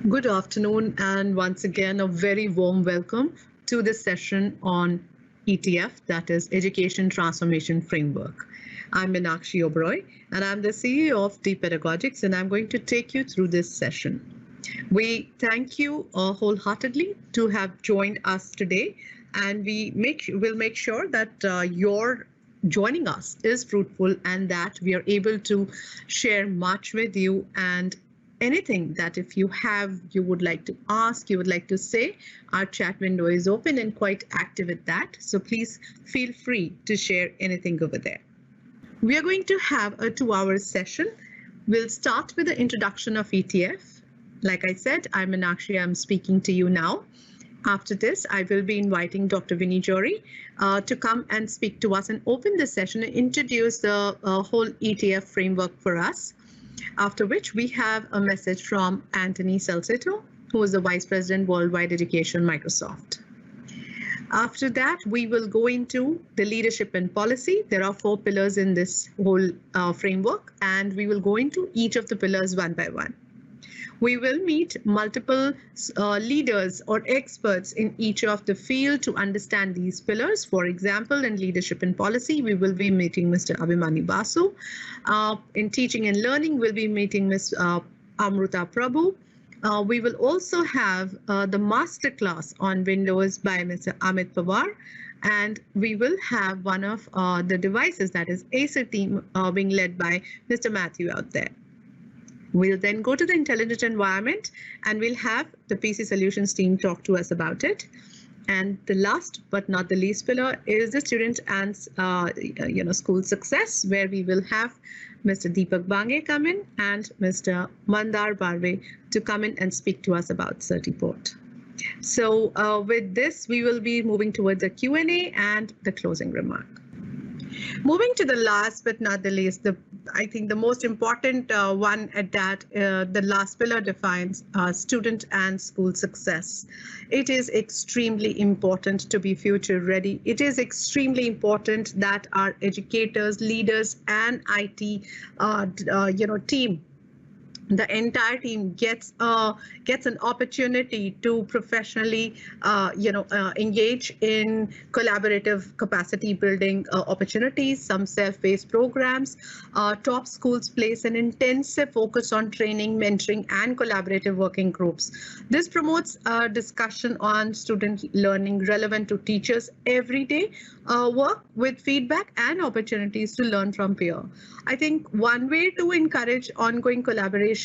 Good afternoon, and once again, a very warm welcome to this session on ETF, that is Education Transformation Framework. I'm Meenakshi Oberoi, and I'm the CEO of Deep Pedagogics, and I'm going to take you through this session. We thank you wholeheartedly to have joined us today, and will make sure that your joining us is fruitful and that we are able to share much with you, and anything that if you would like to ask, you would like to say, our chat window is open and quite active at that. So please feel free to share anything over there. We are going to have a 2-hour session. We'll start with the introduction of ETF. Like I said, I'm Meenakshi, I'm speaking to you now. After this, I will be inviting Dr. Vinny Jory to come and speak to us and open the session and introduce the whole ETF framework for us. After which we have a message from Anthony Salcedo, who is the Vice President Worldwide Education, Microsoft. After that, we will go into the leadership and policy. There are 4 pillars in this whole framework, and we will go into each of the pillars one by one. We will meet multiple leaders or experts in each of the field to understand these pillars. For example, in leadership and policy, we will be meeting Mr. Abhimanyu Basu. In teaching and learning, we'll be meeting Ms. Amruta Prabhu. We will also have the masterclass on Windows by Mr. Amit Pawar. And we will have one of the devices, that is Acer team, being led by Mr. Matthew out there. We'll then go to the intelligent environment and we'll have the PC Solutions team talk to us about it. And the last but not the least pillar is the student and school success, where we will have Mr. Deepak Bange come in and Mr. Mandar Barve to come in and speak to us about Certiport. So with this, we will be moving towards the Q&A and the closing remark. Moving to the last but not the least, I think the most important one at that, the last pillar defines student and school success. It is extremely important to be future ready. It is extremely important that our educators, leaders, and IT, team, the entire team gets an opportunity to professionally engage in collaborative capacity building opportunities. Some self-paced programs. Top schools place an intensive focus on training, mentoring, and collaborative working groups. This promotes discussion on student learning relevant to teachers' everyday work, with feedback and opportunities to learn from peer. I think one way to encourage ongoing collaboration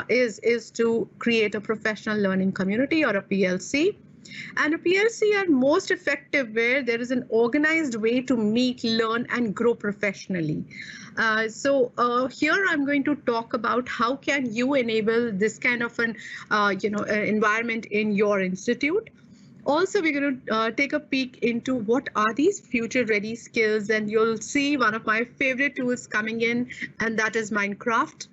is to create a professional learning community, or a PLC. And a PLC are most effective where there is an organized way to meet, learn, and grow professionally. So here I'm going to talk about how can you enable this kind of an environment in your institute. Also, we're going to take a peek into what are these future-ready skills, and you'll see one of my favorite tools coming in, and that is Minecraft.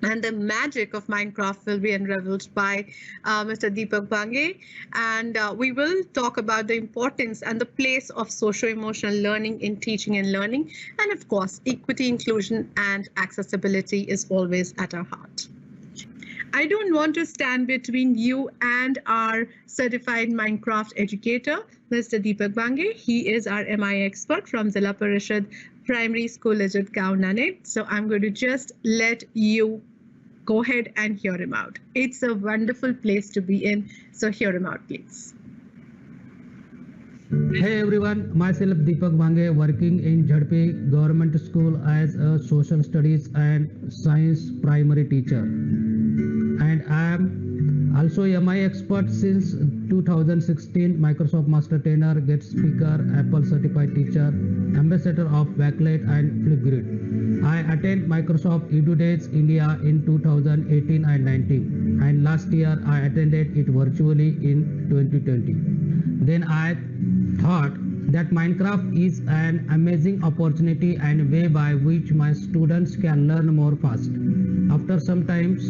And the magic of Minecraft will be unraveled by Mr. Deepak Bange. And we will talk about the importance and the place of socio-emotional learning in teaching and learning. And of course, equity, inclusion, and accessibility is always at our heart. I don't want to stand between you and our certified Minecraft educator, Mr. Deepak Bange. He is our MI expert from Zilla Parishad Primary School, Legit Gaon, Nanek. So I'm going to just let you go ahead and hear him out. It's a wonderful place to be in. So hear him out, please. Hey everyone, myself Deepak Bange, working in Jhadpe Government School as a social studies and science primary teacher. And I am also MI expert since 2016, Microsoft Master Trainer, guest speaker, Apple certified teacher, ambassador of Backlight and Flipgrid. I attend Microsoft Edu Days India in 2018 and 19, and last year I attended it virtually in 2020. Then I thought that Minecraft is an amazing opportunity and way by which my students can learn more fast. After some times,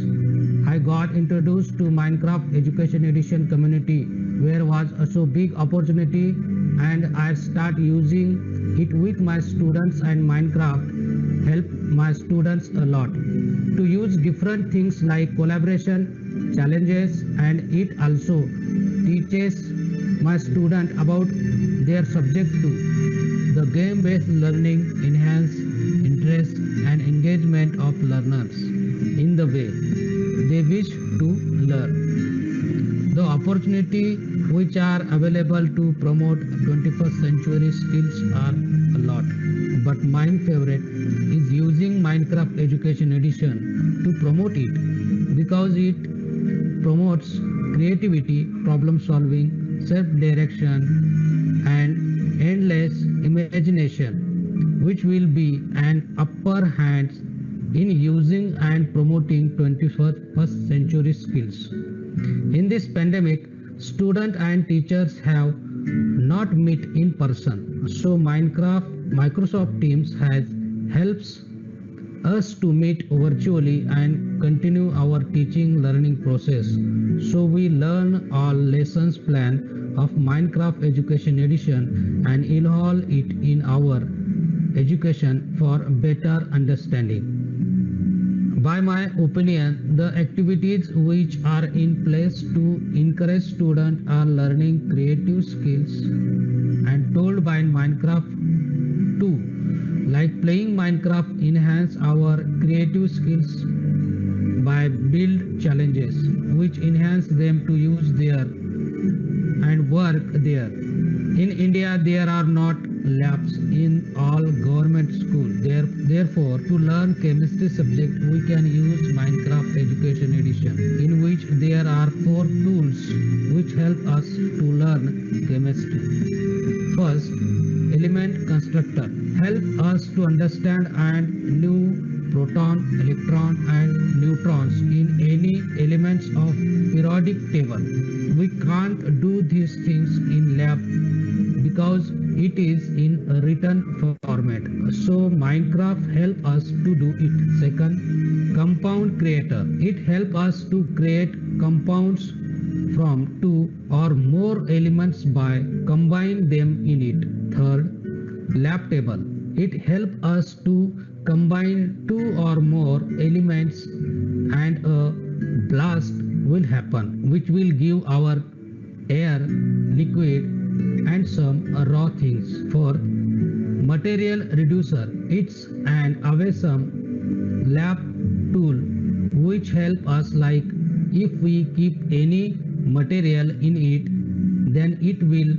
I got introduced to Minecraft Education Edition community, where was a so big opportunity, and I start using it with my students, and Minecraft help my students a lot to use different things like collaboration, challenges, and it also teaches my student about their subject too. The game-based learning enhance interest and engagement of learners in the way they wish to learn. The opportunity which are available to promote 21st century skills are a lot, but my favorite is using Minecraft Education Edition to promote it because it promotes creativity, problem solving, self-direction, and endless imagination, which will be an upper hand in using and promoting 21st century skills. In this pandemic, students and teachers have not met in person, so Microsoft Teams has helps us to meet virtually and continue our teaching learning process. So we learn all lessons plan of Minecraft Education Edition and involve it in our education for better understanding. By my opinion, the activities which are in place to encourage students are learning creative skills and told by Minecraft too. Like playing Minecraft enhance our creative skills by build challenges which enhance them to use their and work there. In India, there are not labs in all government schools. Therefore, to learn chemistry subject, we can use Minecraft Education Edition, in which there are 4 tools which help us to learn chemistry. First, element constructor help us to understand and new proton, electron, and neutrons in any elements of periodic table. We can't do these things in lab because it is in a written format. So Minecraft help us to do it. Second, compound creator. It help us to create compounds from 2 or more elements by combine them in it. Third, lab table. It help us to combine 2 or more elements and a blast will happen, which will give our air, liquid, and some raw things. For material reducer, it's an awesome lab tool which help us, like if we keep any material in it, then it will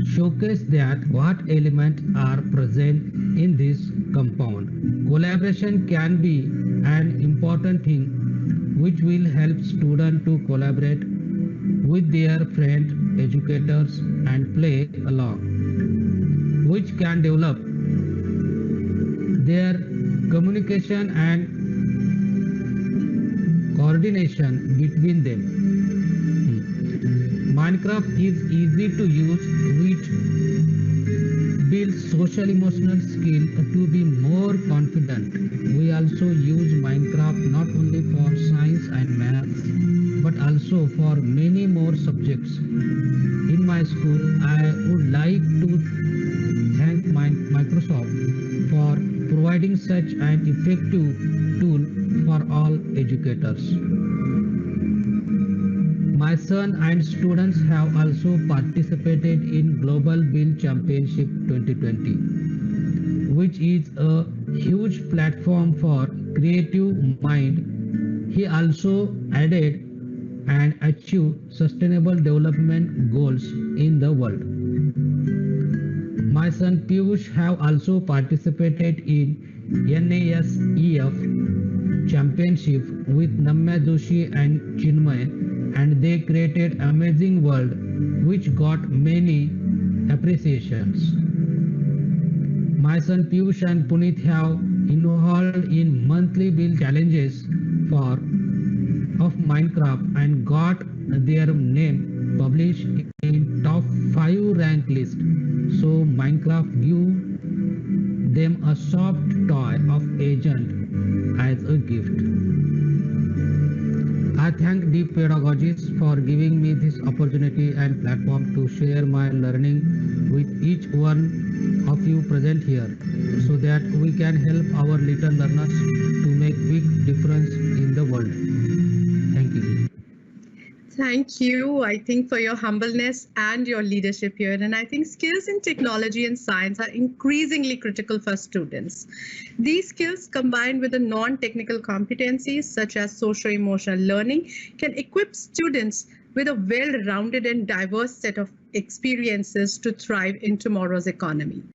showcase that what elements are present in this compound. Collaboration can be an important thing which will help students to collaborate with their friends, educators, and play along, which can develop their communication and coordination between them. Minecraft is easy to use, which builds social emotional skill to be more confident. We also use Minecraft not only for science and maths, but also for many more subjects. In my school, I would like to thank Microsoft for providing such an effective tool for all educators. My son and students have also participated in Global Build Championship 2020, which is a huge platform for creative mind. He also added and achieved sustainable development goals in the world. My son Piyush have also participated in NASEF championship with Namya Doshi and Chinmay, and they created amazing world which got many appreciations. My son Piyush and Puneet have involved in monthly build challenges of Minecraft and got their name published in top 5 rank list. So Minecraft give them a soft toy of agent as a gift. I thank Deep Pedagogies for giving me this opportunity and platform to share my learning with each one of you present here so that we can help our little learners to make big difference in the world. Thank you. Thank you, I think, for your humbleness and your leadership here. And I think skills in technology and science are increasingly critical for students. These skills, combined with the non-technical competencies such as socio-emotional learning, can equip students with a well-rounded and diverse set of experiences to thrive in tomorrow's economy.